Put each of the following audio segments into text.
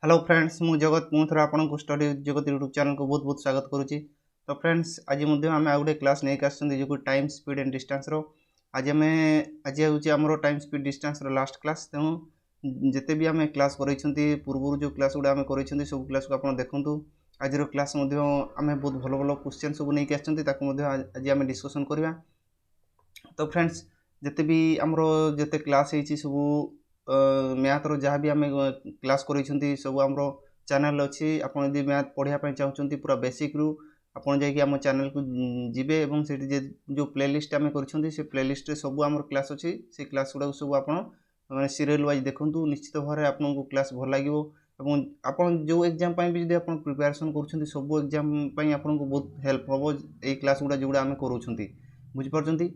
Hello friends मु जगत पुनः आपन को स्टडी जगत यूट्यूब चैनल को बहुत बहुत स्वागत करुच्ची। तो फ्रेंड्स आज आम आ गए क्लास नहीं जो टाइम स्पीड एंड डिस्टेंस रो आज आम आज हूँ टाइम स्पीड डिस्टेंस रो लास्ट क्लास। तेणु जिते भी आम क्लास कर पूर्व जो क्लास गुड़ा कर सब क्लास को आप देखूँ। आज क्लास आम बहुत भल भल क्वेश्चन सब नहीं आज आम डिस्कसन करवा। तो फ्रेंड्स जिते भी आमर जिते क्लास होती सब मैथ रो जहाँ भी आम क्लास कर सब आम चैनल अच्छी आपड़ यदि मैथ पढ़ाई चाहते पूरा बेसिक रू आपड़ जाम चैनल को जीवे और से जो प्लेलिस्ट आम कर प्लेलिस्ट सब आम क्लास अच्छी से क्लास गुड़ा सब आप सीरियल वाइज देखूँ। निश्चित भाव में आपको क्लास भल लगे और आप जो एग्जाम भी जब आप प्रिपेरेसन कर सब एग्जाम आपको बहुत हेल्प हम ये क्लास गुड़ा जोड़ा आम कर बुझीपार।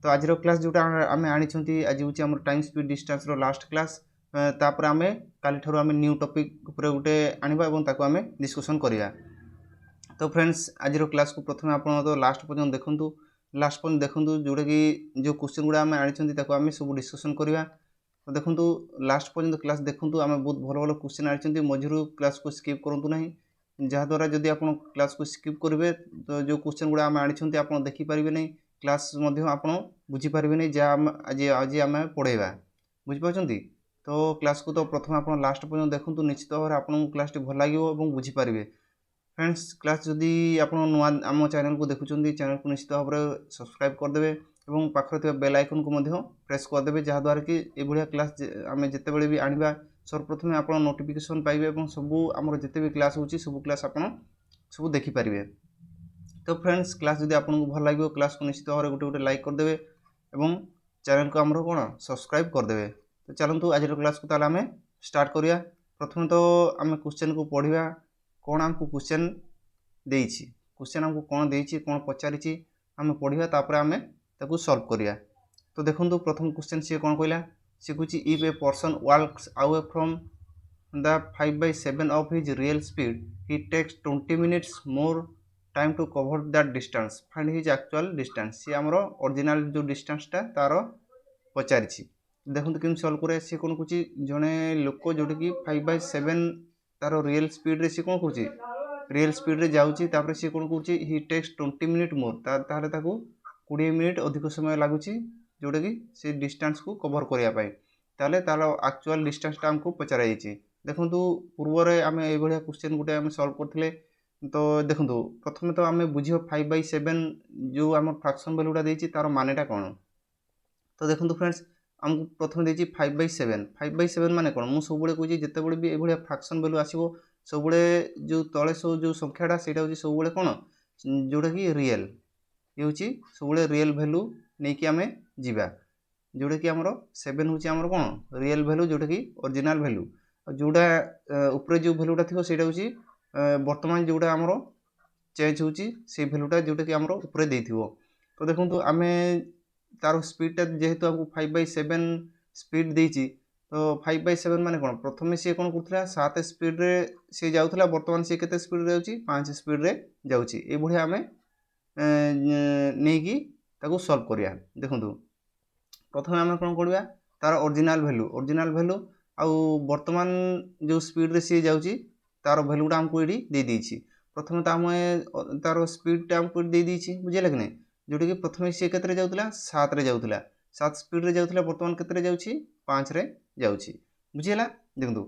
तो आज क्लास जोटा आम आनी आज हूँ टाइम स्पीड डिस्टेंस रो लास्ट क्लास तापर आम काली ठार आम न्यू टॉपिक ऊपर गोटे आनिबा एवं ताको आम डिस्कसन करिया। तो फ्रेंड्स आज क्लास को प्रथम आप तो लास्ट पर्यंत देखूँ लास्ट पर्यंत देखूँ जोटा कि जो क्वेश्चन गुड़ा आम आनी आम सब डिस्कसन करवा। तो देखूँ लास्ट पर्यंत क्लास देखूँ आम बहुत भल भल क्वेश्चन आनी मझिरू क्लास को स्किप करूँ ना जहाँद्वारा जदि आप क्लास को स्किप करेंगे तो जो क्वेश्चन गुड़ा आम आनी आप देखिपारे नहीं क्लास आप बुझीपारे नहीं जहाँ आज आज आम पढ़ेगा बुझीपार। तो क्लास को तो प्रथम आप लास्ट पर्यंत देखूँ निश्चित भाव में आपको क्लास टी भल लगे और बुझीपारे। फ्रेंड्स क्लास जदि आप नुआ आम चैनल को देखुं चैनल को निश्चित भाव में सब्सक्राइब करदे और पाखर बेल आइकन को प्रेस करदे जहाँद्वारा कि ये क्लास आम जिते भी आनिबा सर्वप्रथम आप नोटिफिकेशन पाइबे और सब आम जिते भी क्लास होची सब क्लास आप सब देखिपारे। तो फ्रेंड्स क्लास जदि आपको भल लगे क्लास को निश्चित भाव में गोटे गोटे लाइक करदे और चैनल को आमर कौन सब्सक्राइब करदे। तो चलतु आज क्लास को आम स्टार्ट करिया। प्रथम तो आम क्वेश्चन को पढ़ा कौन आमको क्वेश्चन देइछि क्वेश्चन आमको कौन देइछि कौन पचारि आम पढ़ा तापर आम ताकू सॉल्व करिया। तो देखो प्रथम क्वेश्चन सी कौन कहला सी कहूँ if a person works away from the 5/7 of his real speed he takes 20 minutes more time to cover that distance find his actual distance। सी आमर ओरिजिनल जो डिस्टेंसटा तार पचारि देखो कि सल्व करे सी कौन कहूँ जड़े लोक जोटा कि 5/7 तार रियल स्पीड रे सी कौन कहूँ रियल स्पीड रे जाऊँगी तापर सी कौन कहूँ ही टेक्स 20 मिनिट मोर ताहले ताकू 20 मिनिट अधिक समय लगुच जोटा कि से डिस्टेंस को कवर करने ताले तार एक्चुअल डिस्टेंसटा आमको पचार देखो पूर्व आम ये क्वेश्चन गोटे आम सल्व करते। तो देखो प्रथम तो आम बुझ 5/7 जो आम फ्रैक्शन वैल्यूटा देती तार मानेटा कौन। तो देखो फ्रेंड्स आमको प्रथम देखिए 5/7 माने कौन मुझे सब कहूँ जिते भी ये फ्रैक्शन वैल्यू आसो सब जो तले सब जो संख्याटा से सब कौन जोटा कि रियल ये हूँ सब रियल वैल्यू नहीं कि आम जीवा जोटा कि आमर 7 हूँ आमर कौन रियल वैल्यू जोटा कि ओरिजिनल वैल्यू जोटा ऊपर जो वैल्यूटा थी से बर्तमान जोटा आमर चेंज होची से वैल्यूटा जोटा कि आमर ऊपर देथिबो। तो देखो आम तार स्पीडटा जेहेतु आमको 5/7 स्पीड देती तो 5/7 माने कौन प्रथम सी कौन कर 7 स्पीड रे सी जाऊला बर्तमान सी केते स्पीड रे जाउची 5 स्पीड रे जाउची ए भलिया आम नहीं कि ताको सॉल्व करिया। देखो प्रथम आम कौन करवा तार ओरिजिनल वैल्यू आउ बर्तमान जो स्पीड रे सी जाउची तार वैल्यूटा आमको ये दे देछि। प्रथम तो आम तार स्पीडटा आमको दे देछि बुझे कि नहीं जोटा कि प्रथम सी के जाऊला 7 रे जाऊला 7 स्पीड रे जाऊला बर्तमान के जाउछि 5 रे जाउछि बुझीला। देखो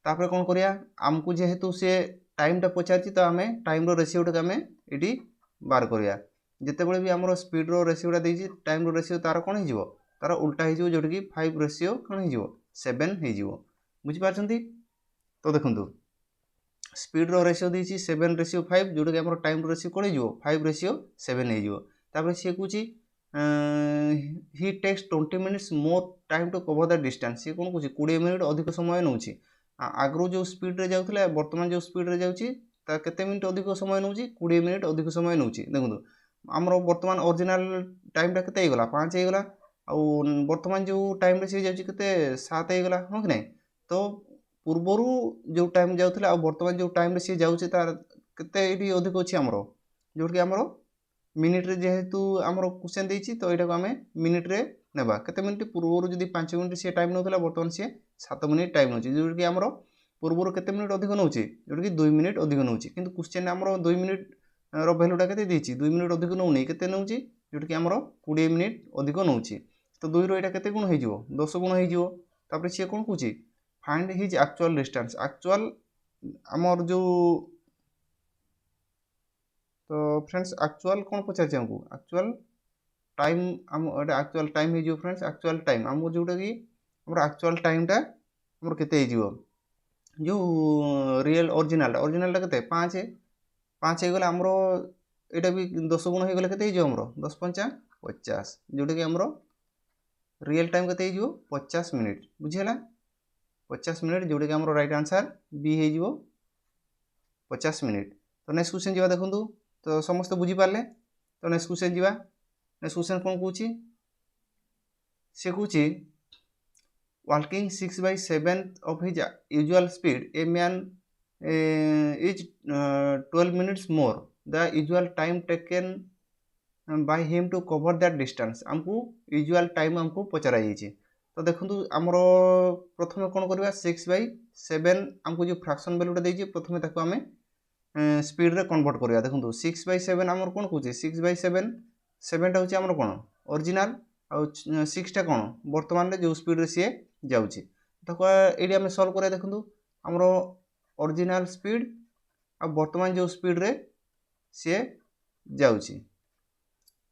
तापर कौन करिया आमको जेहेतु से टाइमटा पचारि तो आम टाइम रो रेशियोटा आम ये बार करिया जितेबाला भी आम स्पीड रो रेशियोटा देछि टाइम रो रेशियो तार कौन हो तार उल्टा हो जोटा कि 5 रेशियो कौन हो 7 हो बुझीपार। तो देखो स्पीड रो रेशियो देछि 7/5 जोटा कि आम टाइम रेशियो कौन हो 5/7 हो सी कहूँ ही takes 20 minutes more time to cover the distance सी कौन कहूँ 20 मिनिट अधिक समय नौ आगु जो स्पीड रे जाऊला बर्तमान जो स्पीड रे जाऊँगी केते मिनिट अधिक समय नौ 20 मिनिट अधिक समय नौ। देखो आमर बर्तमान ओरिजिनल टाइमटा केते गला 5 हो गला आउ बर्तमान जो टाइम सी जाऊँगी केते 7 हो गला हाँ कि नहीं। तो पूर्वर जो टाइम जाऊला बर्तमान जो टाइम सी जाऊँचे तार केते ये अधिक अच्छी आमर जोटा कि आमर मिनिट रे जेहेतु आमर क्वेश्चन देछि तो यहाँ आम मिनिट रे नेबा केते मिनिट पूर्व जब 5 मिनिट सी टाइम नौला बर्तमान सी 7 मिनिट टाइम नौ जोटा कि आमर पूर्वर केते मिनिट अधिक नौची जोटा कि 2 मिनिट अधिक नौची किंतु क्वेश्चन हमरो 2 मिनिट रो वैल्यूटा केते देछि 2 मिनिट अधिक नौनी केते नौची जोटा कि हमरो 20 मिनिट अधिक नौची तो 2 रो एटा केते गुण हे जिवो 10 गुण हे जिवो तापर से कोन कहूची find his actual distance actual हमर जो तो फ्रेंड्स एक्चुअल कोन पचार हमको एक्चुअल टाइम हम एक्चुअल टाइम हे जिवो फ्रेंड्स एक्चुअल टाइम हमको जोटा कि हमर एक्चुअल टाइमटा हमर केते हे जिवो जो रियल ओरिजिनल केते 5 5 हे गला हमरो एटा भी 10 गुण हे गला केते हे जिवो हमरो 10 5 50 जोटा कि हमरो रियल टाइम केते हे जिवो 50 मिनिट बुझियला 50 मिनिट जोटा कि हमरो राइट आंसर बी हे जिवो 50 मिनिट तो नेक्स्ट क्वेश्चन जिवा देखंतु तो समस्त बुझी पारले तो नेक्स्ट क्वेश्चन जिवा नेक्स्ट क्वेश्चन कोन कहूची से कहूची walking 6/7 of his usual speed a man is 12 minutes more the usual time taken by him to cover that distance हमको usual time हमको पचरा जाइए तो देखंतु हमरो प्रथमे कोन करबा 6/7 हमको जो फ्रैक्शन वैल्यूटा देइछि प्रथमे ताको हमें स्पीड रे कन्वर्ट करबा देखंतु 6/7 हमर कोन कहूछि 6/7 7 टा होछि हमर कोन ओरिजिनल आ 6 टा कोन वर्तमान रे जो स्पीड रे से जाउछि ताको एडी हमें सॉल्व करे देखंतु हमरो ओरिजिनल स्पीड आ वर्तमान जो स्पीड रे से जाउछि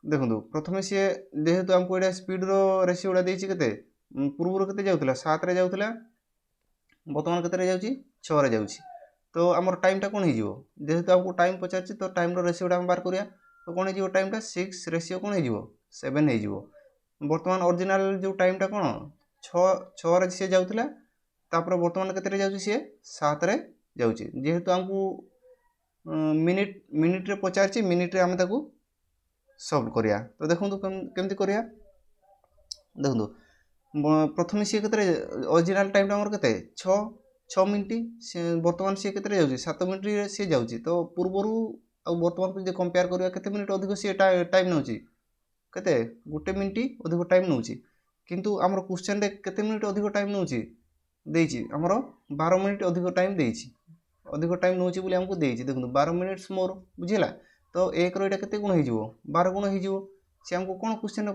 देखंतु प्रथमे से जेहेतु हमको एडा स्पीड रो रेशियोडा देछि केते पूर्व केते जाउतला 7 रे जाउतला वर्तमान केते रे जाउछि 6 रे जाउछि तो हमर टाइम टा कोन हे जिवो जेहेतु हमको टाइम पचारछि तो टाइम रो रेशियोडा हम बार करिया तो कोन हे जिवो टाइम टा 6 रेशियो कोन हे जिवो 7 हे जिवो वर्तमान ओरिजिनल जो टाइम टा कोन 6 रे से जाउतला तापर वर्तमान केते रे जाउछि से 7 रे जाउछि जेहेतु हमको मिनिट रे पचारछि मिनिट रे हम ताकू सॉल्व करिया तो देखंतु केमति करिया देखंतु प्रथमे से केते ओरिजिनल टाइम हमर केते 6 मिनिट से वर्तमान से केते जाउछि 7 मिनिट रे से जाउछि तो पूर्वरु आ वर्तमान को जे कंपेयर करिया केते मिनिट अधिक से टाइम नउछि केते गुटे मिनिट अधिक टाइम नउछि किंतु हमर क्वेश्चन रे केते मिनिट अधिक टाइम नउछि देइछि हमर 12 मिनिट अधिक टाइम देइछि अधिक टाइम नउछि बोली हमको देइछि देखंतु 12 मिनिट्स मोर बुझिला तो एक रो एटा केते गुण हे जिवो 12 गुण हे जिवो से हमको कोन क्वेश्चन रे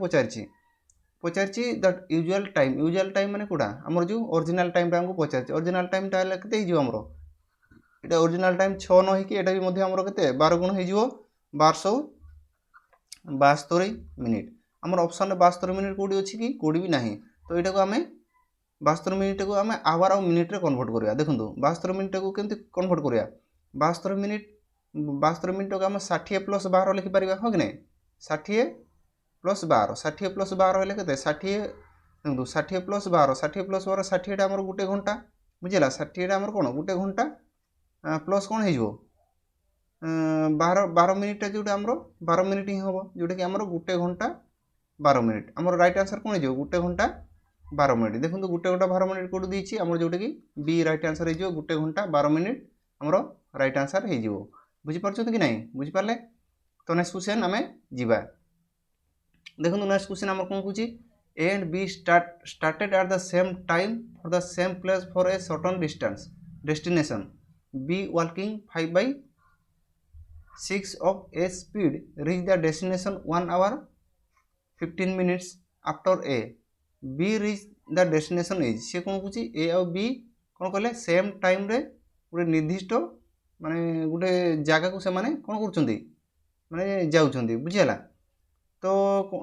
पचारछि दैट यूजुअल टाइम माने कोडा हमर जो ओरिजिनल टाइम रा हमको पचारछि ओरिजिनल टाइम ता हला केते हे जिवो हमरो एटा ओरिजिनल टाइम 6 न हे कि एटा भी मध्ये हमरो केते 12 गुण हे जिवो 1272 मिनिट हमर ऑप्शन रे 72 मिनिट कोडी अछि कि कोडी भी नाही तो एटा को हमें 72 मिनिट को हमें आवर और मिनिट रे कन्वर्ट करिया देखंतु 72 मिनिट को केमति कन्वर्ट करिया 72 मिनिट को हम 60 प्लस 12 लिखि परिबा हो कि नै 60 प्लस 12 60 प्लस 12 हेले केते 60 देखंतु 60 प्लस 12 60 टा हमर गुटे घंटा बुझिला 60 टा हमर कोन गुटे घंटा प्लस कोन हे जिवो 12 मिनिट जोटा हमरो 12 मिनिट ही होबो जोटा कि हमरो गुटे घंटा 12 मिनिट हमरो राइट आंसर कोन जिवो गुटे घंटा 12 मिनिट देखंतु गुटे घंटा 12 मिनिट कोड दिछि हमरो जोटा कि बी राइट आंसर हे जिवो गुटे घंटा 12 मिनिट हमरो राइट आंसर हे जिवो बुझि परछो कि नै बुझि पारले तो नेक्स्ट क्वेश्चन हमें जिबा देखंतु नेक्स्ट क्वेश्चन हमर कोन कुछि A and B started at the same time for the same place for a certain destination b walking 5/6 of a speed reach the destination 1 hour 15 minutes after a b reach the destination is से कोन कुछि a और b कोन कहले same time रे गुटे निर्दिष्ट माने गुटे जागा को से माने कोन करछंती माने जाउछंती बुझियला तो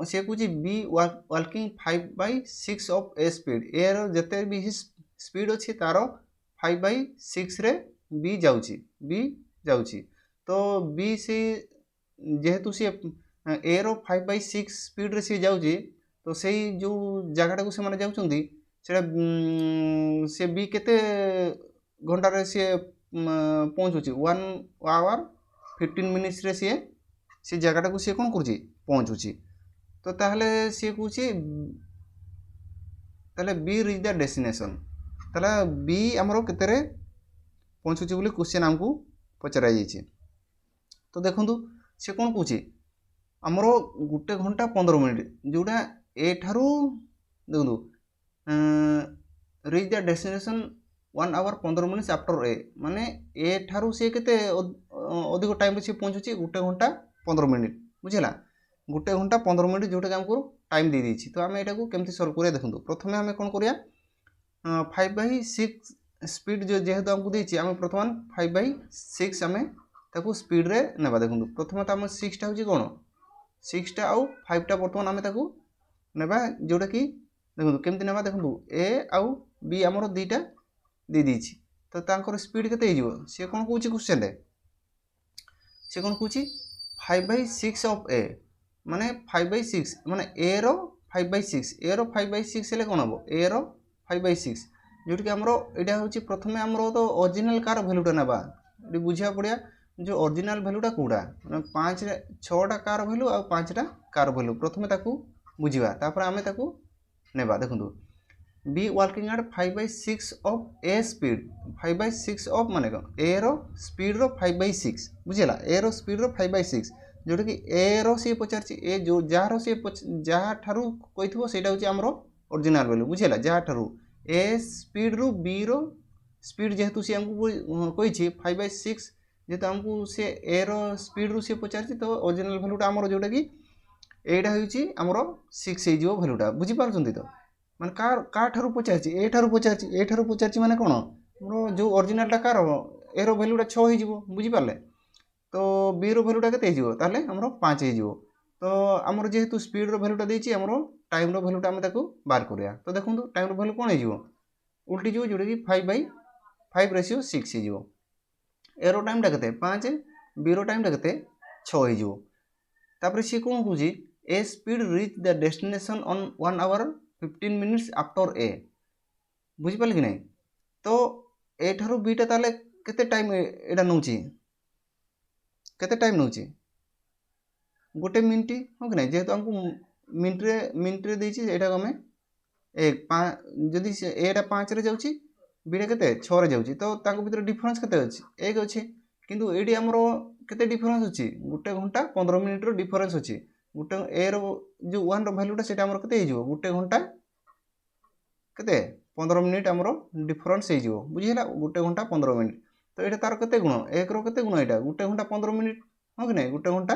से कुछ B walking 5/6 of a speed ए रो जते भी स्पीड अछि तारो 5/6 रे बी जाउछि तो बी से जेहेतु से ए रो 5/6 स्पीड रे से जाउछि तो सेही जो जगह को से माने जाउछंती सेटा से बी केते घंटा रे से पहुंचुछि 1 आवर 15 मिनिट्स रे से जगह को से कोन करछि पहुंचुछि तो ताहले से कुछि ताहले बी रीच द डेस्टिनेशन ताहले बी हमरो केतरे पहुंचुछि बोली क्वेश्चन हमको पचरा जाइछि तो देखंतु से कोन कुछि हमरो गुटे घंटा 15 मिनिट जोटा ए ठारू देखंतु reach the destination 1 hour 15 minutes after ए माने ए ठारू सी केते अधिक टाइम रे सी पहुंचुची 1 घंटा 15 मिनिट बुझिला 1 घंटा 15 मिनिट जोटा हमको टाइम दे देछि तो आमे एटा को केमति सॉल्व करिया देखंतु प्रथमे आमे कोन करिया 5/6 स्पीड जो जेहेतु हमको देछि आमे प्रथम 5/6 आमे ताको स्पीड रे नेबा देखंतु प्रथम त आमे 6 टा होछि कोन 6 टा आउ 5 टा वर्तमान आमे ताको नेबा जोटा कि देखंतु केमति नेबा देखंतु ए आउ बी हमरो दुईटा दे देछि तो तांकर स्पीड केते हिजिवो से कोन कहूछि क्वेश्चन रे से कोन कहूछि 5/6 ऑफ ए माने 5/6 माने ए रो 5/6 ए रो 5/6 हेले कोन हबो ए रो 5/6 जोटी कि हमरो एटा होछि प्रथमे हमरो तो ओरिजिनल कार वैल्यूटा नेबा एटी बुझिया पड़िया जो ओरिजिनल वैल्यूटा कोडा माने 5 रे 6 टा कार वैल्यू आ 5 टा कार वैल्यू प्रथमे ताकू बुझिबा तापर आमे ताकू नेबा देखंतु be working at 5/6 of a speed 5/6 of माने कोन ए रो स्पीड रो 5/6 बुझिला ए रो स्पीड रो 5/6 जोटा कि ए रो सी पचारची ए जो जहारो सी जहा ठारू कइथबो सेटा होची हमरो ओरिजिनल वैल्यू बुझिला जहा ठारू ए स्पीड रू बी रो स्पीड जेहेतु सी हमको कइछि 5/6 जेहेतु हमको से ए रो स्पीड रू सी पचारची तो ओरिजिनल वैल्यूटा हमरो जोटा कि एटा होची हमरो 6 हे जो वैल्यूटा बुझि पारछंती तो माने का ठारू पचारची ए ठारू पचारची माने कोन हमरो जो ओरिजिनल टा कार ए रो वैल्यूटा 6 हे जिवो बुझि पारले तो बी रो वैल्यूटा केते हे जिवो ताले हमरो 5 हे जिवो तो हमरो जेहेतु स्पीड रो वैल्यूटा देछि हमरो टाइम रो वैल्यूटा हम ताको बार करिया तो देखंतु टाइम रो वैल्यू कोन हे जिवो उल्टी जिवो जोटा कि 5/5/6 हे जिवो ए रो टाइम टा केते 5 बी रो टाइम टा केते 6 हे जिवो तापर सी कोन कहूछि ए speed reach the destination on 1 hour 15 minutes after ए बुझि पाले कि नै तो ए ठारू बी टा ताले केते टाइम एडा नउछि केते टाइम नउछि गोटे मिनिट हो कि नै जेहेतु हमको मिनिट रे देछि एटा हमें एक जदि एटा 5 रे जाउछि बीटा केते 6 रे जाउछि तो ताको भीतर डिफरेंस केते अछि एक अछि किंतु एडी हमरो केते डिफरेंस अछि गोटे घंटा 15 मिनिट रो डिफरेंस अछि गोटे ए रो जो 1 रो वैल्यूटा सेटा हमरो केते हिजिवो गोटे घंटा केते 15 मिनिट हमरो डिफरेंस हिजिवो बुझिला गोटे घंटा 15 मिनिट तो एटा तार केते गुण एक रो केते गुण एटा गोटे घंटा 15 मिनिट हो कि नै गोटे घंटा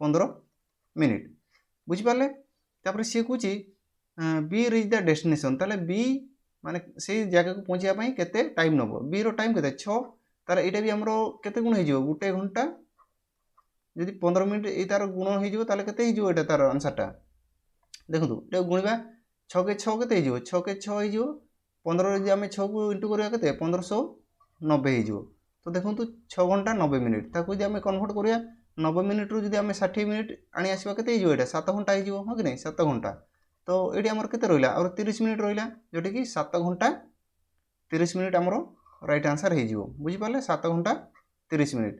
15 मिनिट बुझि पाले तापर से कुछि बी रीच द डेस्टिनेशन ताले बी माने से जगह को पहुंचिया पई केते टाइम नबो बी रो टाइम केते 6 तार एटा भी हमरो केते गुण हिजिवो गोटे घंटा यदि 15 मिनिट ए तार गुण हिजिवो ताले केते हिजिवो एटा तार आंसरटा देखंतु एटा गुणिबा 6 के 6 केते हिजिवो 6 के 6 हिजिवो 15 रे हम 6 को इंटू करिया केते 1590 हिजिवो तो देखंतु 6 घंटा 90 मिनिट ताको जे हम कन्वर्ट करिया 90 मिनिट रु जदि हम 60 मिनिट आनी आसीबा केते हिजिवो एटा 7 घंटा हिजिवो हो कि नै 7 घंटा तो एडी हमर केते रहिला और 30 मिनिट रहिला जोटी कि 7 घंटा 30 मिनिट हमरो राइट आंसर हिजिवो बुझि पाले 7 घंटा 30 मिनिट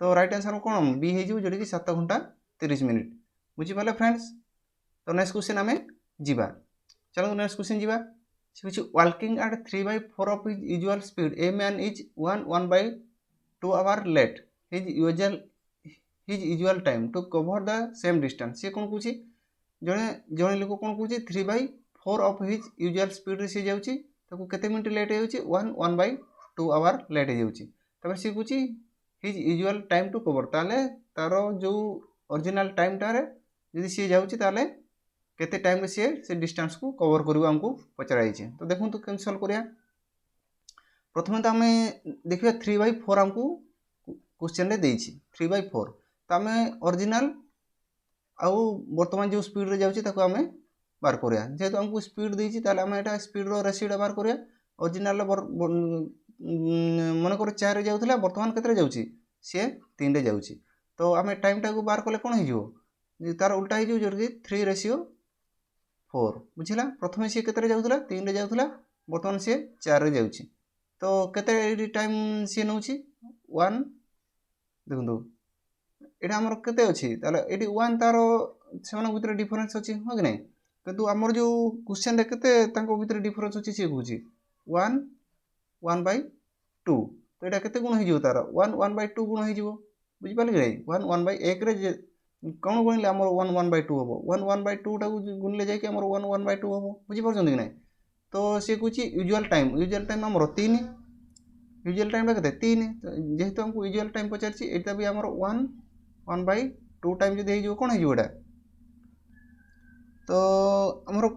तो राइट आंसर कोन बी हिजिवो जोटी कि 7 घंटा 30 मिनिट बुझि पाले फ्रेंड्स तो नेक्स्ट क्वेश्चन हमें जीवा चलो नेक्स्ट क्वेश्चन जीवा which walking at 3/4 of his usual speed a man is 1/2 hour late his usual time to cover the same distance से कोन कुछि जने जने लोक कोन कुछि 3/4 of his usual speed रे से जाउछि ताको केते मिनिट लेट हेउछि 1/2 hour लेट हेउछि तबे से कुछि his usual time to cover ताले तारो जो ओरिजिनल टाइम टारे यदि से जाउछि ताले केते टाइम रे से डिस्टेंस को कवर करबो हमको पचराई छै तो देखु तो केन सॉल्व करिया प्रथमे तो हमें देखिबा 3/4 हमको क्वेश्चन रे देछि 3/4 तो हमें ओरिजिनल आउ वर्तमान जो स्पीड रे जाउछि ताको हमें बार करिया जेहेतु हमको स्पीड देछि ताले हमें एटा स्पीड रो रेशियो बार करिया ओरिजिनल मन कर 4 रे जाउथला वर्तमान केते रे जाउछि से 3 रे जाउछि तो हमें टाइम टा को बार करले कोन हिजो तार उल्टा हिजो जोर 3/4 बुझिला प्रथमे से केते रे जाउथला 3 रे जाउथला वर्तमान से 4 रे जाउछि तो केते टाइम से नउछि 1 देखंतु एटा हमर केते अछि ताले एटी 1 तारो सेमान भीतर डिफरेंस अछि हो कि नै किंतु हमर जो क्वेश्चन रे केते तांको भीतर डिफरेंस अछि से कहूछि 1/2 तो एटा केते गुण हिजिवो तारो 1/2 गुण हिजिवो बुझि पाले कि नै 1/1 रे कोन गुणले हमर 1/2 हबो 1/2 टा गुणले जाय कि हमर 1/2 हबो बुझि परछन कि नै तो सी कौच यूजुआल टाइम आमर 3 यूजुआल टाइम के 3 जेहेतु हमको यूजुआल टाइम पचार एटा भी आमर 1/2 टाइम जदि हो कौन हो तो आमर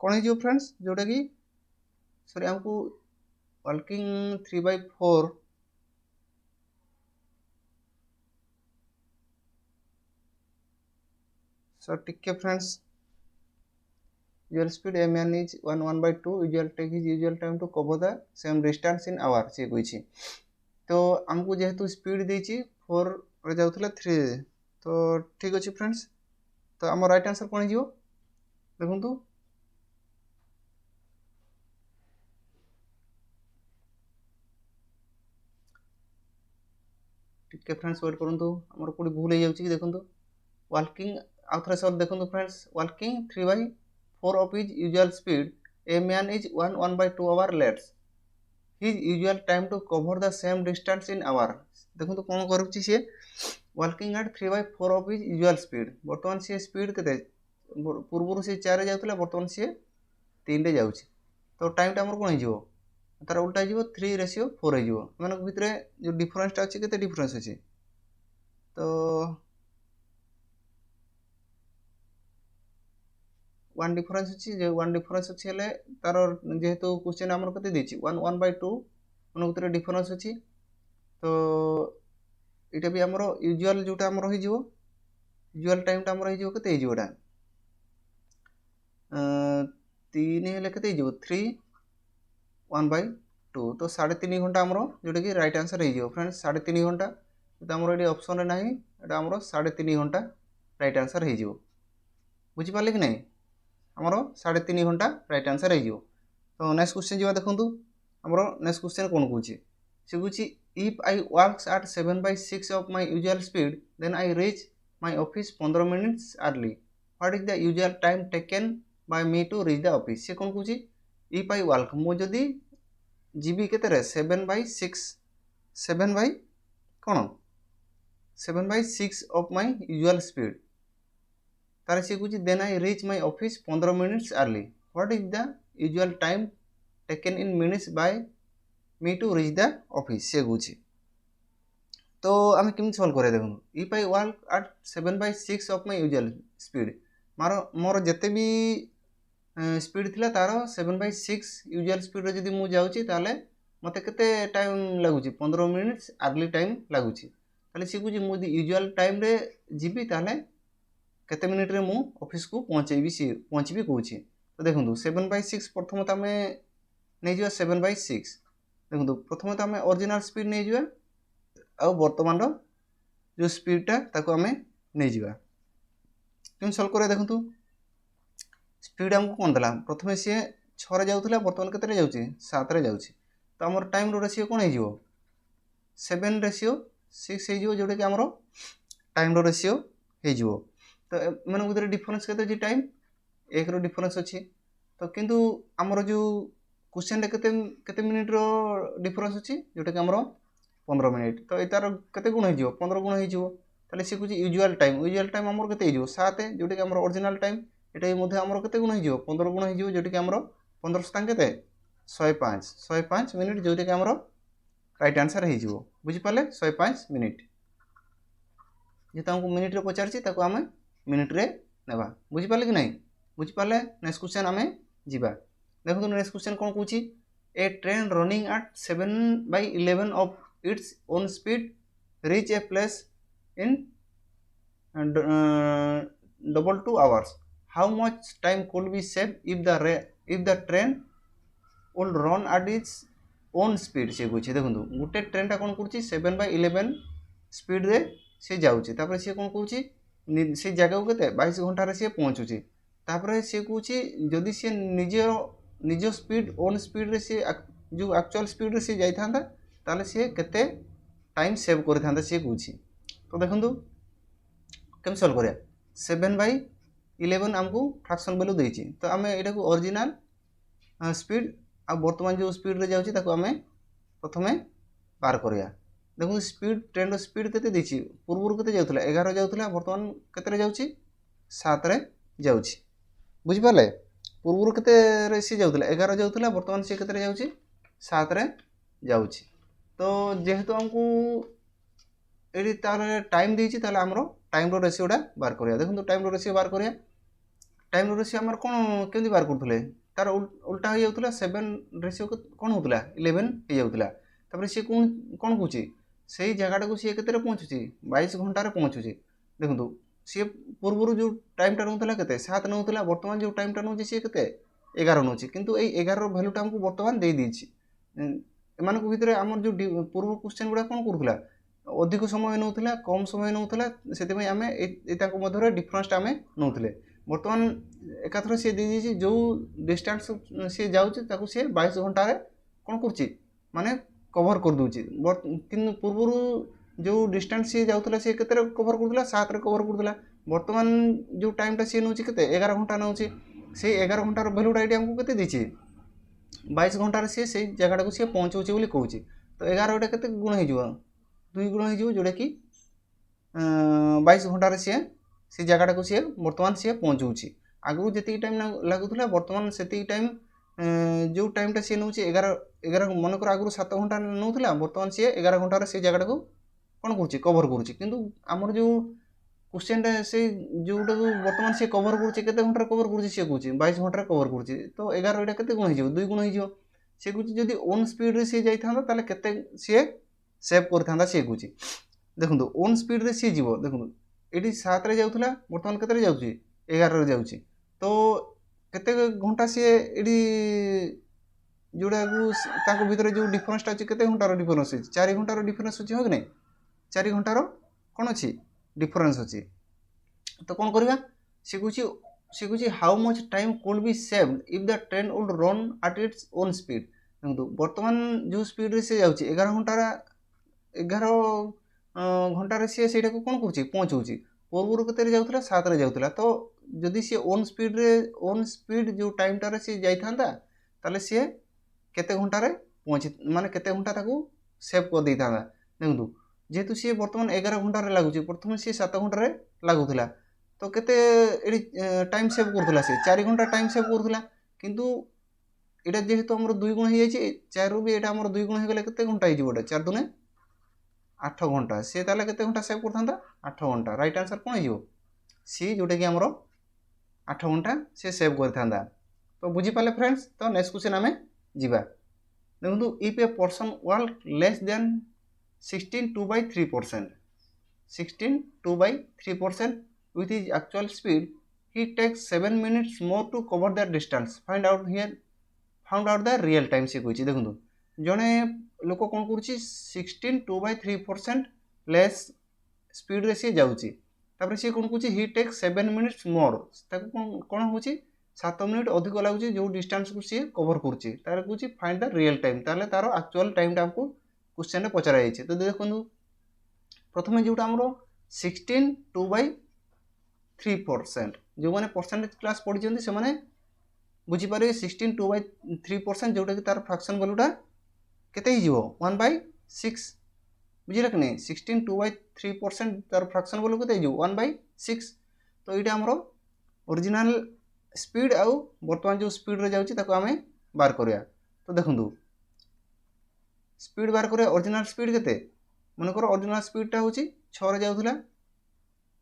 कौन हो फ्रेंड्स जोटा कि सॉरी हमको वर्किंग 3/4 सो टिके friends usual speed mn is 1/2 usual take his usual time to cover the same distance in hour से कही तो हमको जेहेतु स्पीड देछि 4 रे जाउथला 3 तो ठीक अछि फ्रेंड्स तो हम राइट आंसर कोन हियो देखंतु टिके फ्रेंड्स वेट करंतु हमर कोडी भूल हो जाउछि देखंतु walking आउथरा सॉल्व देखंतु friends walking 3/4 of his usual speed a man is 1/2 hour late his usual time to cover the same distance in hour देखंतु कोन करूछि से walking at 3/4 of his usual speed वर्तमान से स्पीड केते पूर्व से 4 जाउतला वर्तमान से 3 रे जाउछि तो टाइम टा हमर कोन हिजो तार उल्टा हिजो 3:4 हिजो माने भितरे जो डिफरेंस टा अछि केते डिफरेंस अछि तो 1 डिफरेंस अछि जे 1 डिफरेंस अछि हेले तार जेहेतु क्वेश्चन हमर कते देछि 1/2 मन भितरे डिफरेंस अछि तो इटा भी हमर यूजुअल जोटा हमर होई जिवो यूजुअल टाइम टा हमर होई जिवो कते हिजो एटा 3 हेले कते हिजो 3 1/2 तो 3.5 घंटा हमर जोटा कि राइट आंसर होई जिवो फ्रेंड्स 3.5 घंटा तो हमर एडी ऑप्शन रे नाही एटा हमर 3.5 घंटा राइट आंसर होई जिवो बुझि पाले कि नहीं हमर 3.5 घंटा राइट आंसर होई जिवो तो नेक्स्ट क्वेश्चन जिवा देखंतु हमर नेक्स्ट क्वेश्चन कोन कहूची से कहूची if I walks at 7/6 of my usual speed then I reach my office 15 minutes early what is the usual time taken by me to reach the office से कोन कहूची if I walk मो जदी GB केते रे 7/6 7 by cone 7/6 of my usual speed तारे से कहूची then I reach my office 15 minutes early what is the usual time taken in minutes by me to reach the office से कहूची तो आम केमती सॉल्व करिया देखो if I walk at 7/6 of my usual speed मारो मोर जते भी स्पीड थिला तारो 7/6 यूजुअल स्पीड रे जदी मु जाउची ताले मते केते टाइम लागुची 15 मिनिट्स अर्ली टाइम लागुची ताले से कहूची मु यूजुअल टाइम रे जीबी ताले केते मिनिट रे मु ऑफिस को पहुंचबी कहूची तो देखंतु 7/6 प्रथम त हमें नै जियो 7/6 देखो प्रथम तो आम ओरिजिनल स्पीड नहीं जावा आ वर्तमान जो स्पीडटा ताको आम नहीं जावा केम सॉल्व करिया देखंतु स्पीड हमको कोन दला प्रथम से 6 रे जाउथला वर्तमान केते रे जाउची 7 रे जाउची तो हमर टाइम रो रेशियो कोन हे जिवो 7:6 हे जिवो जोडे कि हमर टाइम रो रेशियो हे जिवो तो मन उधर डिफरेंस केते जी टाइम एक रो डिफरेंस अछि तो किंतु हमर जो क्वेश्चन केते केते मिनिट रो डिफरेंस अछि जोटा कि हमरो 15 मिनिट तो एतार केते गुण हे जिवो 15 गुण हे जिवो ताले से कुछ यूजुअल टाइम हमरो केते हे जिवो 7 जोटा कि हमरो ओरिजिनल टाइम एटा मध्ये हमरो केते गुण हे जिवो 15 गुण हे जिवो जोटा कि हमरो 15 स्तांग केते 105 मिनिट जोटा कि हमरो राइट आंसर हे जिवो बुझि पाले 105 मिनिट जे हमको मिनिट रे पचारछि ताको हम मिनिट रे नेबा बुझि पाले कि नहीं बुझि पाले नेक्स्ट क्वेश्चन हमें जिबा देखो नेक्स्ट क्वेश्चन कौन पूछी a train running at 7/11 of its own speed reach a place in double 2 hours how much time could be saved if the train would run at its own speed से कहूँ देखो गोटे train टा कौन कर 7/11 speed रे से जाऊँगी तापर सी कौन कहूँ से जगह को 22 घंटा सी पहुँचुची तापर सी कहूँ जदि सी निज स्पीड ओन स्पीड रे से जो एक्चुअल स्पीड रे से जाई थांदा ताले से केते टाइम सेव कर थांदा से कहूँ तो देखंतु केम सॉल्व करिया 7/11 हमको फ्रैक्शन वैल्यू देछि तो आमे एटा को ओरिजिनल स्पीड आ वर्तमान जो स्पीड रे जाउछि ताको आमे प्रथमे पार करिया देखो स्पीड ट्रेन रो स्पीड केते देछि पूर्व केते जाउथला 11 जाउथला वर्तमान केते रे जाउछि 7 रे जाउछि बुझिपारे पूर्व केते सी जाउतला 11 जाउतला वर्तमान सी केते जाउछि 7 रे जाउछि तो जेहेतु हमकू एडी तार टाइम देछि ताले हमरो टाइम रो रेशियोटा बार करिया देखंतु टाइम रो रेशियो बार करिया टाइम रो रेशियो हमर कोन केंदी बार करथले तार उल्टा हो जाउतला 7 रेशियो कोन होतला 11 हो जाउतला तबरे सी कोन कोन कुछि सेही जगाटा को सी केते रे पहुंचुछि 22 घंटा रे पहुंचुछि देखंतु सी पूर्वरु जो टाइम टा नउतला केते 7 नउतला वर्तमान जो टाइम टा नउछि सी केते 11 नउछि किंतु एई 11 रो वैल्यू टा हमकु वर्तमान दे दिछि एमान को भितरे हमर जो पूर्व क्वेश्चन गुडा कोन करथला अधिक समय नउतला कम समय नउतला सेते में हमें एता को मधरे डिफरेंस टा हमें नउतले वर्तमान एकाथर सी दे दिछि जो डिस्टेंस सी जाउछि ताको सी 22 घंटा रे कोन करछि माने कवर कर दूछि किंतु पूर्वरु जो डिस्टेंस सी जाउतला सी केते रे कवर करदला 7 रे कवर करदला वर्तमान जो टाइम टा सी नउछि केते 11 घंटा नउछि से 11 घंटा रो वैल्यू टा हमकु केते दिछि 22 घंटा रे से जगह को सी पहुंचौछि बोली कहउछि तो 11 टा केते गुण हे जिवो 2 गुण हे जिवो जोडा कि 22 घंटा रे से जगह को सी वर्तमान सी पहुंचौछि आगु जति टाइम लागुतला वर्तमान सेति टाइम जो टाइम टा सी नउछि 11 मन कर आगु 7 घंटा नउतला वर्तमान सी 11 घंटा रे से जगह को कोन करछि कवर करछि किंतु हमर जो क्वेश्चन टा से जोटा वर्तमान से कवर करछि केते घंटा कवर करछि से कहउछि 22 घंटा कवर करछि तो 11 टा केते गुण हे जिवो 2 गुण हे जिवो से कहउछि जदी ऑन स्पीड रे से जाई थांदा ताले केते से सेव कर थांदा से कहउछि देखंतु ऑन स्पीड रे से जिवो देखंतु एडी 7 रे जाउतला वर्तमान केते रे जाउछि 11 रे जाउछि तो केते घंटा से एडी जोड़ा को ताको भीतर जो डिफरेंस टा अछि केते घंटा रो डिफरेंस अछि 4 घंटा रो डिफरेंस अछि हो कि नै 4 घंटा रो कोन अछि डिफरेंस अछि तो कोन करबा से कुछि how much time could be saved if the train would run at its own speed देखो वर्तमान जो स्पीड रे से जाउछि 11 घंटा रे से सेटा को कोन करछि पहुंचौछि पूर्व केते रे जाउतला 7 रे जाउतला तो जदि से ओन स्पीड जो टाइम टा रे से जाई थांदा ताले से केते घंटा रे पहुंची माने केते घंटा ताको सेव कर दै थांदा देखंतु जेतु से वर्तमान 11 घंटा रे लागुछि प्रथम से 7 घंटा रे लागुथला तो केते एडी टाइम सेव करथला से 4 घंटा टाइम सेव करथला किंतु एटा जेहेतु हमर 2 गुण हे जायछि 4 रु भी एटा हमर 2 गुण हे गेले केते घंटा हे जिवोटा 4 दुने 8 घंटा से ताले केते घंटा सेव करथांदा 8 घंटा राइट आंसर कोन हे जिवो सी जोटा कि हमर 8 घंटा से सेव करथांदा तो बुझी पाले फ्रेंड्स तो नेक्स्ट क्वेश्चन हमें जीवा देखो if a person work less than 16 2/3% 16 2/3% with his actual speed he takes 7 minutes more to cover that distance find out the real time से कहछि देखो जने लोक कोन करछि 16 2/3% लेस स्पीड रे से जाउछि तापर से कोन कहछि he takes 7 minutes more ताको कोन होछि 7 मिनिट अधिक लागुछि जो डिस्टेंस को सी कवर करछि तार कहछि फाइंड द रियल टाइम ताले तार एक्चुअल टाइम टा हमको क्वेश्चन रे पचरा जायछि तो देखंतु प्रथमे जोटा हमरो 16 2/3% जो माने परसेंटेज क्लास पढि जंती से माने बुझी पारे 16 2/3% जोटा कि तार फ्रैक्शन वैल्यूटा केते ही जिवो 1/6 बुझिला कि नै 16 2/3% तार फ्रैक्शन वैल्यू केते जिवो 1/6 तो एटा हमरो ओरिजिनल स्पीड आउ वर्तमान जो स्पीड रे जाउछि ताको हमें बार करिया तो देखंतु स्पीड बार करे ओरिजिनल स्पीड केते मन करो ओरिजिनल स्पीड टा होछि 6 रे जाउथला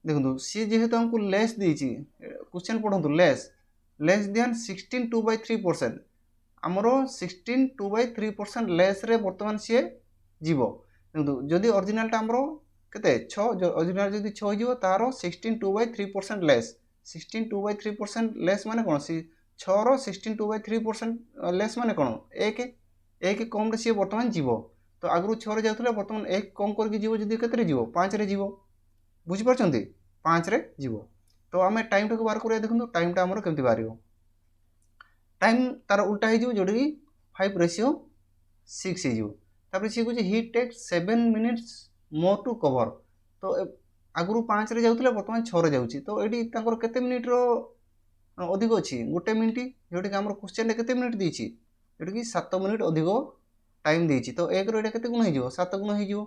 देखंतु सी जेहेतु हमको लेस देछि क्वेश्चन पढंतु लेस देन 16 2/3% हमरो 16 2/3% लेस रे वर्तमान सी जीवो देखंतु जदी ओरिजिनल टा हमरो केते 6 ओरिजिनल जदी 6 जीवो तारो 16 2/3% लेस 16 2/3% लेस माने कोन सी 6 रो 16 2/3% लेस माने कोन एक कम रे सी वर्तमान जीवो तो आगु 6 रे जाउतला वर्तमान एक कम करके जीवो जदी केते रे जीवो 5 रे जीवो बुझी परछंती 5 रे जीवो तो हमें टाइम टा को बार करिया देखंतु टाइम टा हमरो केमति बारियो टाइम तार उल्टा हे जिवो जोडी 5:6 हे जिवो तापर सी कुछ ही take 7 minutes more to cover तो आगु 5 रे जाउतला वर्तमान 6 रे जाउची तो एडी तांकर केते मिनिट रो अधिक अछि गोटे मिनिट जोडी कि हमर क्वेश्चन रे केते मिनिट देछि जोडी कि 7 मिनिट अधिक टाइम देछि तो 1 रो एटा केते गुण हे जिवो 7 गुण हे जिवो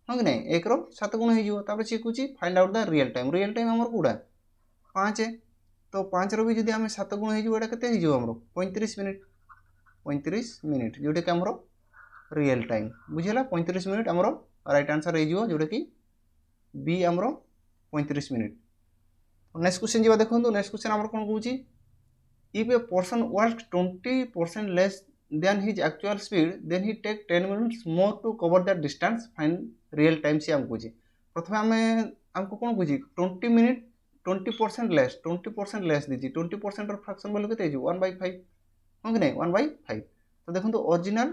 हो कि नै 1 रो 7 गुण हे जिवो तापर सी कुछ find out the real time हमर कोडा 5 तो 5 रो भी जदि आम 7 गुण हो एटा केते हो हमरो 35 मिनिट 35 मिनिट जोटा कि हमरो रियल टाइम बुझीला 35 मिनिट हमरो राइट आंसर हो जोटा कि बी हमरो 35 मिनिट। नेक्स्ट क्वेश्चन जीवा देखंतु नेक्स्ट क्वेश्चन हमरो कोन कहूची if a person work 20% less than his actual speed then he take 10 minutes more to cover that distance find real time से हमको जी प्रथम हमें हमको कौन बुझी 20 मिनट 20% लेस दीजिए 20% और फ्रैक्शन बोले केते हो 1/5 हां कि नहीं 1/5 तो देखो तो ओरिजिनल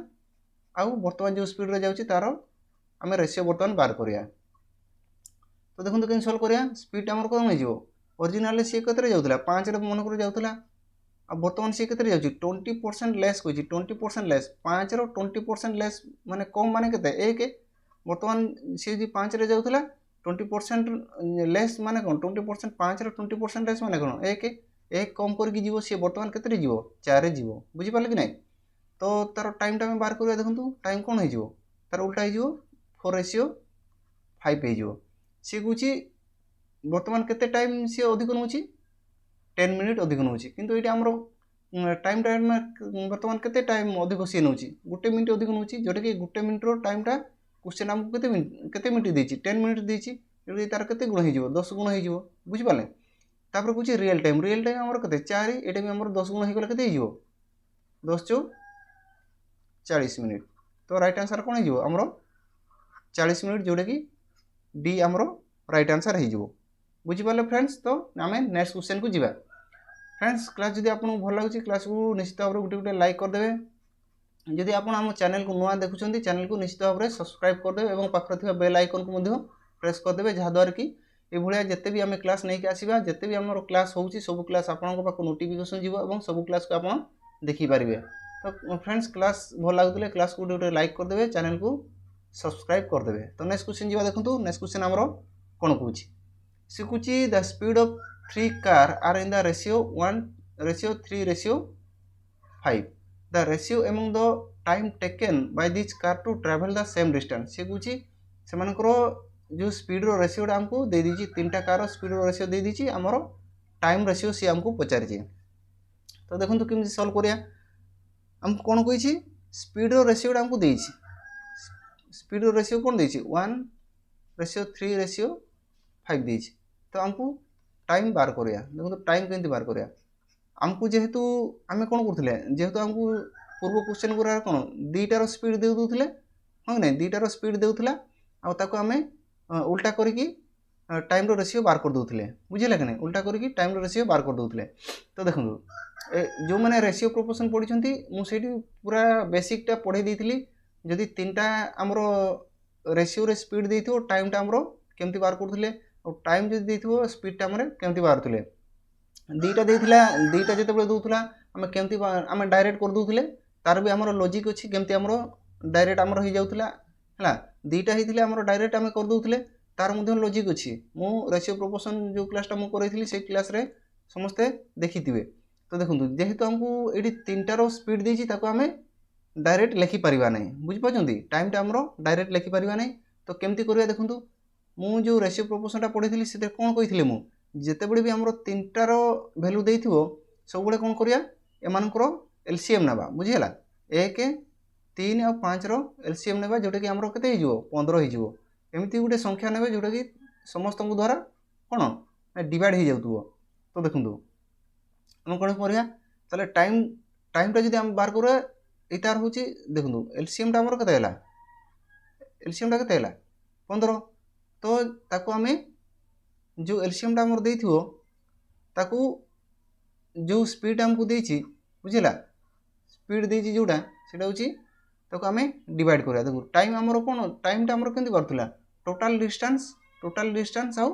आउ वर्तमान जो स्पीड रे जाउची तारो हमें रेशियो वर्तमान बार करिया तो देखो तो केन सॉल्व करिया स्पीड हमर कोन हो जिवो ओरिजिनल से केते जाउतला 5 रे मन कर जाउतला अब बर्तमान सी केते जाउची 20% लेस कोची 20% लेस 5 रो 20% लेस माने कम माने केते 1 बर्तमान सी जी 5 रे जाउतला 20% लेस माने कोन 20% 5 रो 20% लेस माने कोन 1 कम करके जीवो सी बर्तमान केते जीवो 4 रे जीवो बुझी पाले कि नहीं तो तार टाइम टा में बाहर करिया देखंतु टाइम कोन हो जीवो तार उल्टा हो जीवो 4:5 हो जीवो सी गुची बर्तमान केते टाइम सी अधिक नउची 10 मिनिट अधिक नउची किंतु एटा हमरो टाइम टाइम वर्तमान केते टाइम अधिक सी नउची गुटे मिनिट अधिक नउची जोटा कि गुटे मिनिट रो टाइम टा क्वेश्चन हमको केते मिनिट देची 10 मिनिट देची एडी तार केते गुण हो जीवो 10 गुण हो जीवो बुझी पाले तापर कुछ रियल टाइम हमरो केते 4 एटा भी हमरो 10 गुण हो गेला केते हो जीवो 10 चो 40 मिनिट तो राइट आंसर कोन हो जीवो हमरो 40 मिनिट जोटा कि डी हमरो राइट आंसर हो जीवो बुझी पाले फ्रेंड्स तो आमे नेक्स्ट क्वेश्चन को जीवा फ्रेंड्स क्लास जदि आपको भल लगे क्लास को निश्चित भाव गोटे गोटे लाइक करदे जदि आप आम चैनल को नुआ देखुं चैनल को निश्चित भाव में सब्सक्राइब करदे और पाखर बेल आइकन को प्रेस करदे जहाद्वारा कि ये जिते भी आम क्लास नहीं आसवा जिते भी आम क्लास हो सब क्लास आपको पाक नोटिफिकेशन जीव और सब क्लास को आप देखिपारे तो फ्रेंड्स क्लास भल लगुले क्लास को गोटे लाइक करदे चैनल को सब्सक्राइब करदे तो नेक्स्ट क्वेश्चन जीवा देखो नेक्स्ट क्वेश्चन आमर कौन कौन शिखुची the speed of 3 car are in the ratio 1:3:5 the ratio among the time taken by this car to travel the same distance शिखुची से जो स्पीड रो रेशियो हमको दे दीची 3टा कार स्पीड रो रेशियो दे दीची हमरो टाइम रेशियो सी हमको पचारि तो देखो तो केमि सॉल्व करिया हमको कोन कहिची स्पीड रो रेशियो हमको देइची स्पीड रो रेशियो कोन देइची 1:3:5 देइची तो हमको टाइम बार करिया देखो तो टाइम केंति बार करिया हमको जेहेतु आमे कोन करथले जेहेतु हमको पूर्व क्वेश्चन गुरा कोन दीटार स्पीड दे दोथले हां नै दीटार स्पीड देउथला आ ताको आमे उल्टा करिकी टाइम रो रेशियो बार कर दोथले बुझिला कि नै उल्टा करिकी टाइम रो रेशियो बार कर दोथले तो देखंतु जो माने रेशियो प्रोपोर्शन पढिछंती मु सेठी पूरा बेसिक टा पढै देथिली जदि 3टा हमरो रेशियो रे स्पीड देइथो टाइम टा हमरो केमति बार करथले और टाइम जदि देइथो स्पीड टा हमरे केमति बारथले दीटा देइथिला दीटा जते बेले दोथला हम केमति हम डायरेक्ट कर दोथले तार भी हमरो लॉजिक अछि केमति हमरो डायरेक्ट हमरो हो जाउथला हला दीटा हिथिले हमरो डायरेक्ट हम कर दोथले तार मध्ये लॉजिक अछि मु रेशियो प्रोपोर्शन जो क्लास टा मु करैथिली से क्लास रे समस्त देखिथिबे तो देखंतु जेहेतु हमको एडी 3टा रो स्पीड देछि ताको हमें डायरेक्ट लिखि परिबा नै बुझि पाछंती टाइम टा हमरो डायरेक्ट लिखि परिबा नै तो केमति करिया देखंतु मु जो रेशियो प्रोपोर्शन टा पढिथिली से कोन कहिथिले मु जेते बडे भी हमरो 3टा रो वैल्यू देइथिबो सब बडे कोन करिया एमानकर एलसीएम नबा बुझिला 1 3 और 5 रो एलसीएम नबा जोटा कि हमरो केते हिजो 15 हिजो एमिति गुटे संख्या नेबे जोटा कि समस्त को द्वारा कोन डिवाइड हो जाउतबो तो देखंतु हम कोन करिया तले टाइम टा जदि हम बार करा एटार होची देखंतु एलसीएम टा हमरो केते हला एलसीएम टा केते हला 15 तो ताको हमें जो एलसीएम टा हमर देइथिबो ताको जो स्पीड हमको देइछि बुझिला स्पीड देइछि जोटा सेटा होची ताको हमें डिवाइड करिया देखो टाइम हमर कोन टाइम टा हमर केंति करथुला टोटल डिस्टेंस आउ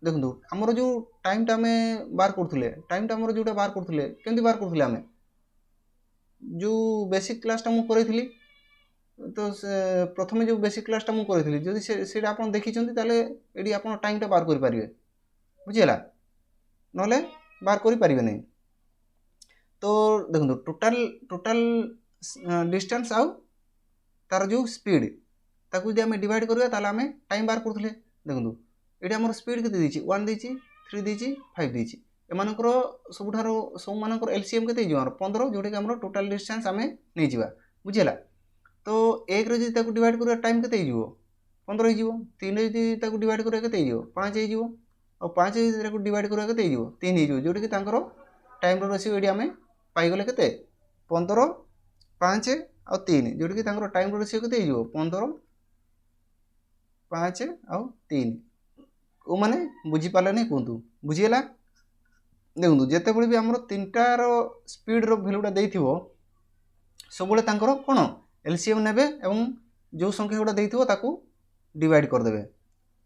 देखो हमर जो टाइम टा हमें बार करथुले टाइम टा हमर जोटा बार करथुले केंति बार करथुले हमें जो बेसिक क्लास टा मु करैथिली तो प्रथम जो बेसिक क्लास टा मु करैथिली जदि सेटा आपण देखिचंती ताले एडी आपण टाइम टा बार करि परिबे बुझिला नले बार करि परिबे नै तो देखो टोटल डिस्टेंस आउ तार जो स्पीड ताकू जे हमें डिवाइड करिया ताले हमें टाइम बार करथले देखो एटी आमर स्पीड के 1 देती 3 देती 5 देती एमानकर सबुठारो सबमानकर एलसीएम के 15 जोटा कि आमर टोटाल डिस्टेंस आम नहीं जावा बुझीला। तो 1 रे जदि ताकू डिवाइड करिया टाइम केते हो 15 हो 3 रे जदि ताकू डिवाइड करिया केते हो 5 हो और 5 जदि ताकू डिवाइड करिया केते हो 3 हो जोटा कि तांकर टाइम रो रेशियो एडी आम पाई गले केते 15 5 और 3 जोटा कि तांकर टाइम रो रेशियो केते हो 15 5 और 3 ओ माने बुझी पाले नहीं कहतु बुझीला। देखो जिते भी आम 3टार स्पीड भैल्यूटा देथिबो सब कौन एलसीएम नेबे एवं जो संख्या गुड़ा देथिबो ताकू डिवाइड करदेवे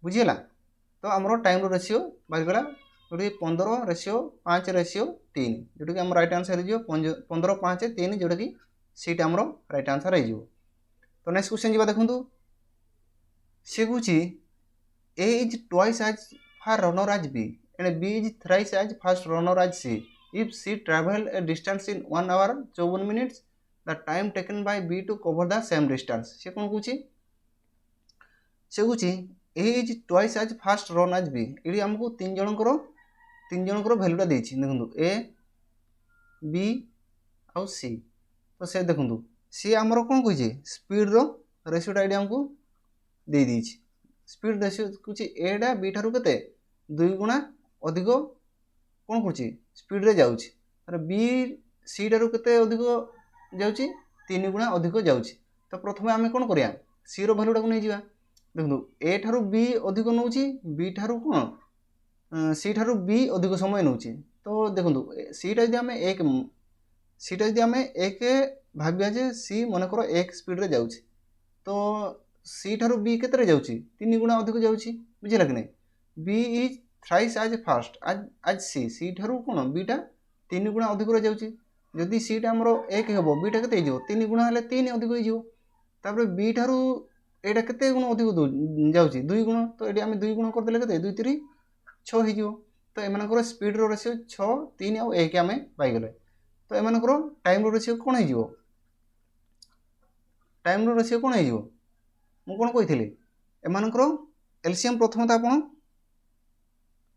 बुझीला। तो आमर टाइम रेशियो बाहरीगला जोटी 15 रेशियो 5 रेशियो 3 जोटा कि आम राइट आंसर हो 15 5 3 जोटा कि सीटा आमर राइट आंसर हो। तो नेक्स्ट क्वेश्चन जी देखूँ सी कौच A is twice as far runner as B and B is thrice as fast runner as C. If C travel a distance in 1 hour 54 minutes, the time taken by B to cover the same distance. से कौन Cauchy से Cauchy A is twice as fast run as B. ये हमको तीन जनकर वैल्यूटा देछि देखंतु A B और C। तो से देखंतु C हमरो कौन कहिजे स्पीड रो रेशियोटा एडी हमको दे दीछि स्पीड रेशियो कौची A डा B ठारू केते 2 गुणा अधिक कौन कर स्पीड रे जाउछि अरे बी सी टारू केते अधिक जाउछि 3 गुणा अधिक जाउछि। तो प्रथमे आमे कौन करिया सी रो वैल्यूटा को नै जिवा देखु ए ठारू बी अधिक नउछि बी ठारू कौन सी ठारू बी अधिक समय नउछि। तो देखु सी टा जदि आमे 1 सी टा जदि आमे 1 भाबिया जे सी मन कर 1 स्पीड रे जाउछि तो सी ठारू बी केते रे जाउछि 3 गुणा अधिक जाउछि बुझिला कि नै। B is thrice as fast as C ठारू कौन बीटा 3 गुणा अधिक जाऊँगी जदि सीटा आमर 1 हे बीटा के 3 गुणा हेल्ले 3 अधिक हो बी ठारू एटा के गुण अधिक जाऊँगी 2 गुण तो ये आम 2 गुण करदे के 2 3 6 हो। तो एम स्पीड रो रेशियो 6 3 और 1 आम पाईगले। तो एम टाइम रो रेशियो कौन हो टाइम रो रेशियो कौन हो मु कौन कही एम एलसीएम प्रथम तो आप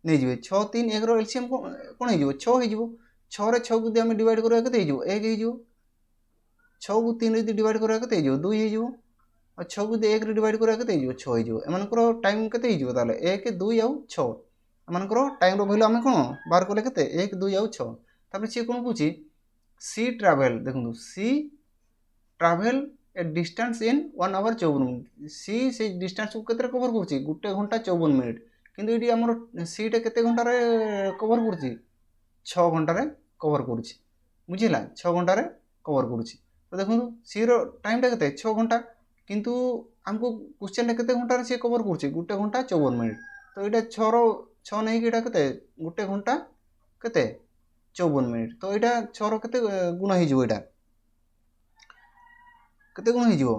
नहीं जी 6 3 1 एलसीएम कौन हो 6 हो 6 रे 6 को डिवाइड करवा के 1 हो 6 को 3 रे डिवाइड करवा के 2 हो और 6 को 1 रे डिवाइड करवा के 6 हो एमनकर टाइम केते हो ताले 1 2 और 6 एमनकर टाइम रो वैल्यू आमे कोन बार करले केते 1 2 और 6 तापर सी कोन पूछि सी ट्रैवल देखु सी travel a distance in 1 hour 54 minute सी से डिस्टेंस को केते कवर करछि 1 घंटा 54 मिनट किंतु ये आमर सीटा केते घंटार कवर कर 6 घंटार कवर कर बुझीला 6 घंटार कवर कर। तो देखो सी रो टाइमटा केते 6 घंटा किंतु हमको क्वेश्चन केते घंटार सी कवर कर 1 घंटा 54 मिनट। तो ये 6 रो 6 नहीं कि केते 1 घंटा केते 54 मिनट। तो ये 6 रो केते गुण हो जाए केते गुण हो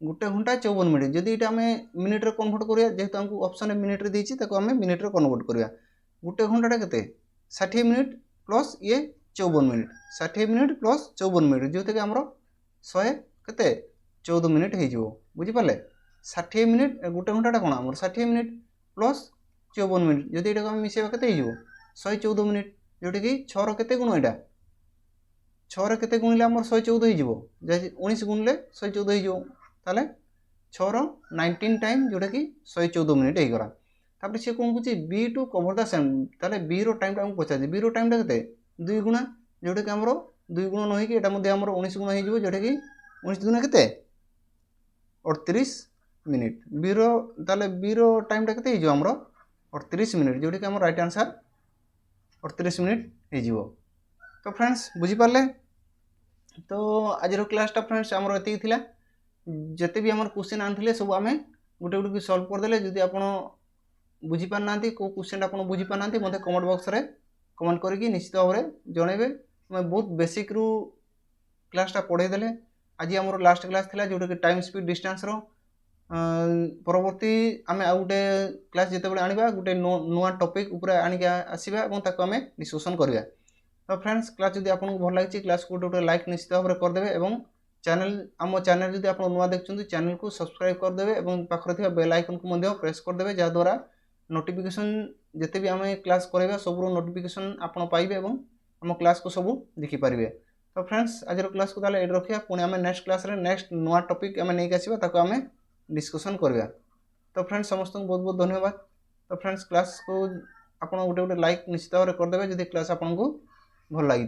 1 घंटा 54 मिनट जदि ये आम मिनिट रे कन्वर्ट करिया जेहेतु हमको ऑप्शन मिनिट रे देछि ताको आम मिनिट रे कन्वर्ट करिया 1 घंटा केते 60 मिनट प्लस ये 54 मिनट 60 मिनट प्लस 54 मिनट जो कि आमर 100 केते 14 मिनट हो बुझी पाले 60 मिनट 1 घंटा कौन आमर 60 मिनट प्लस 54 मिनट जदि ये आम मिसेबा केते हो 114 मिनट जोटा कि 6 रो केते गुण एटा 6 रे केते गुणिले आमर 114 हो 19 गुणिले 114 हो ताले 6 रो 19 टाइम जोटा कि 114 मिनट हो गला। तापर से कौन कह B to cover the same ताले बी रो टाइम हमको पचार बी रो टाइम केते 2 गुणा जोटा कि आमर 2 गुण न होइकि एटा मध्ये आमर 19 गुण हो जोटा कि 19 गुणा केते 38 मिनट बी रो ताले बी रो टाइम केते हो आमर 38 मिनट जोटा कि आमर राइट आंसर 38 मिनट हो। तो फ्रेंड्स बुझी पारले। तो आज रो क्लासटा फ्रेंड्स आमर एति थिला जिते भी आम क्वेश्चन आनी सब आम गोटे गोटे सल्व करदे जदि आप बुझीपार ना कौ क्वेश्चन आप बुझीपार ना मत कमेंट बॉक्स रे कमेंट करके निश्चित भाव में जनइबे मैं बहुत बेसिक रू क्लासटा पढ़ेदेले। आज आम लास्ट क्लास था जोटा कि टाइम स्पीड डिस्टेंस रो परवर्ती आम आउ गोटे क्लास जिते आने गोटे नुआ टॉपिक उपरे आनिक आसवा और आम डिस्कसन करवा। तो फ्रेंड्स क्लास जब आपको भल लगी क्लास को गोटे लाइक निश्चित भाव में करदे और चैनल आम चैनल जब आप नुआ देखते चैनल को सब्सक्राइब करदे और पाखरे बेल आइकन को प्रेस करदे जहाँद्वारा नोटिफिकेशन जिते भी आम क्लास कराइबा सबूर नोटिफिकेशन आपण पाइबे और आम क्लास को सब देखिपारे। तो फ्रेंड्स आज क्लास को ताले रखिया पुणी आम नेक्स्ट क्लास रे नेक्स्ट नुआ टॉपिक आम नहीं आसवा ताको आम डिस्कशन करवा। तो फ्रेंड्स समस्त को बहुत बहुत धन्यवाद। तो फ्रेंड्स क्लास को आप गोटे गोटे लाइक निश्चित भाव में करदे जब क्लास आपको भल लगी।